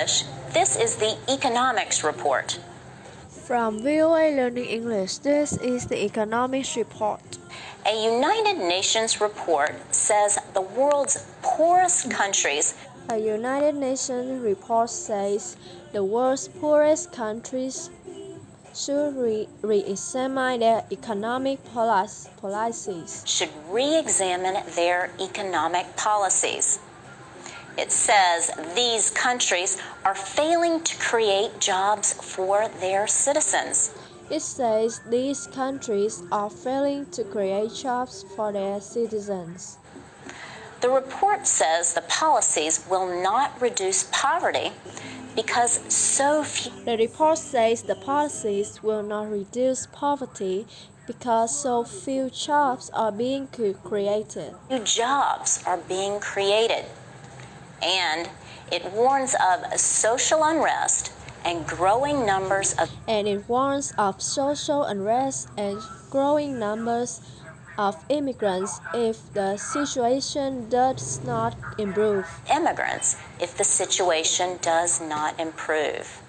English, this is the Economics Report. From VOA Learning English, this is the Economics Report. A United Nations report says the world's poorest countries A United Nations report says the world's poorest countries should re-examine their economic policies. should re-examine their economic policies. It says these countries are failing to create jobs for their citizens. It says these countries are failing to create jobs for their citizens. The report says the policies will not reduce poverty because so few The report says the policies will not reduce poverty because so few jobs are being created. jobs are being created. And it warns of social unrest and growing numbers of social unrest and growing numbers of immigrants if the situation does not improve. immigrants if the situation does not improve.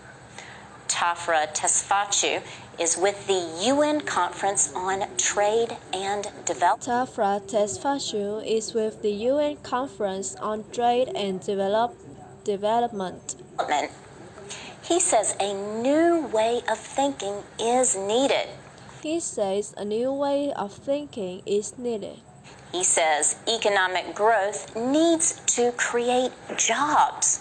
Tafra Tesfaciu is with the UN Conference on Trade and Development. Tafra Tesfaciu is with the UN Conference on Trade and Development. He says a new way of thinking is needed. He says a new way of thinking is needed. He says economic growth needs to create jobs.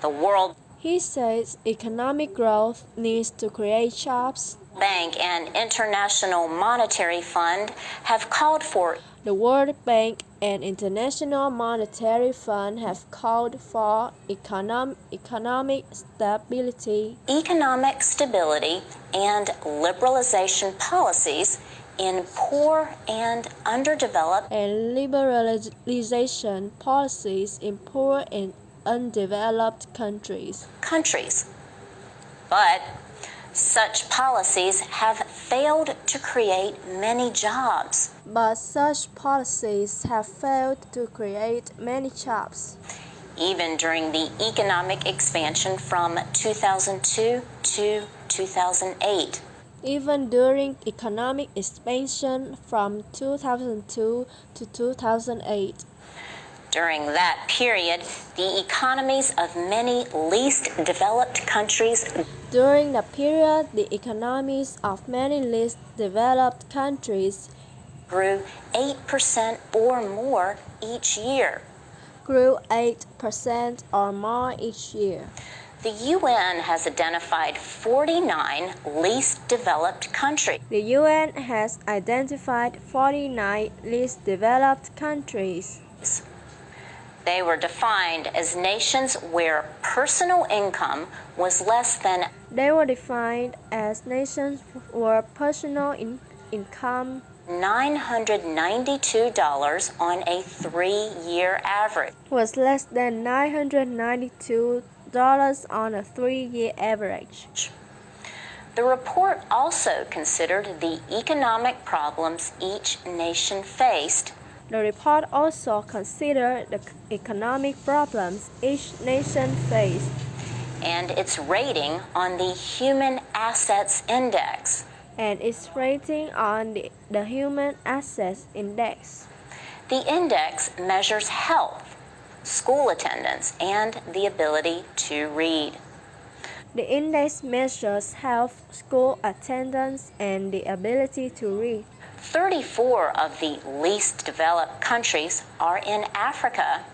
The World He says economic growth needs to create jobs. Bank and International Monetary Fund have called for The World Bank and International Monetary Fund have called for economic stability and liberalization policies in poor and underdeveloped and liberalization policies in poor and undeveloped countries. But such policies have failed to create many jobs. Even during the economic expansion from 2002 to 2008. Even during economic expansion from 2002 to 2008. During that period, the economies of many least developed countries During the period, the economies of many least developed countries grew 8% or more each year. Grew 8% or more each year. The UN has identified 49 least developed countries. The UN has identified 49 least developed countries. They were defined as nations where personal income was less than income $992 on a 3-year average. Was less than $992 on a 3-year average. The report also considered the economic problems each nation faced. The report also considered the economic problems each nation faced and its rating on the Human Assets Index. The Human Assets Index. The index measures health, school attendance, and the ability to read. The index measures health, school attendance, and the ability to read. 34 of the least developed countries are in Africa.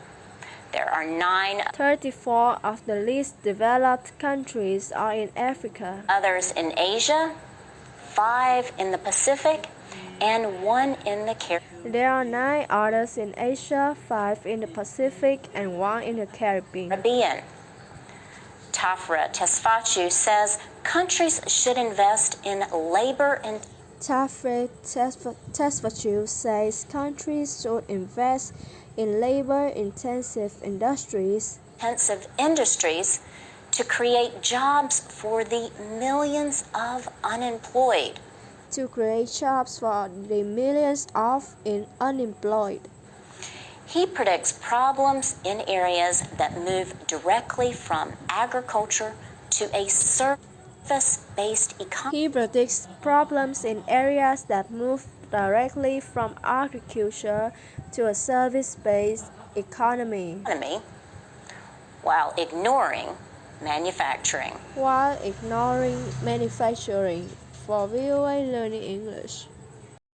There are 34 of the least developed countries are in Africa. Others in Asia, 5 in the Pacific, and 1 in the Caribbean. There are 9 others in Asia, 5 in the Pacific, and 1 in the Caribbean. Tafra Tesfaciu says countries should invest in labor and Tafra Tesfaciu says countries should invest in labor-intensive industries to create jobs for the millions of unemployed. He predicts problems in areas that move directly from agriculture to a service-based economy. He predicts problems in areas that move directly from agriculture to a service-based economy While ignoring manufacturing. while ignoring manufacturing. For VOA Learning English.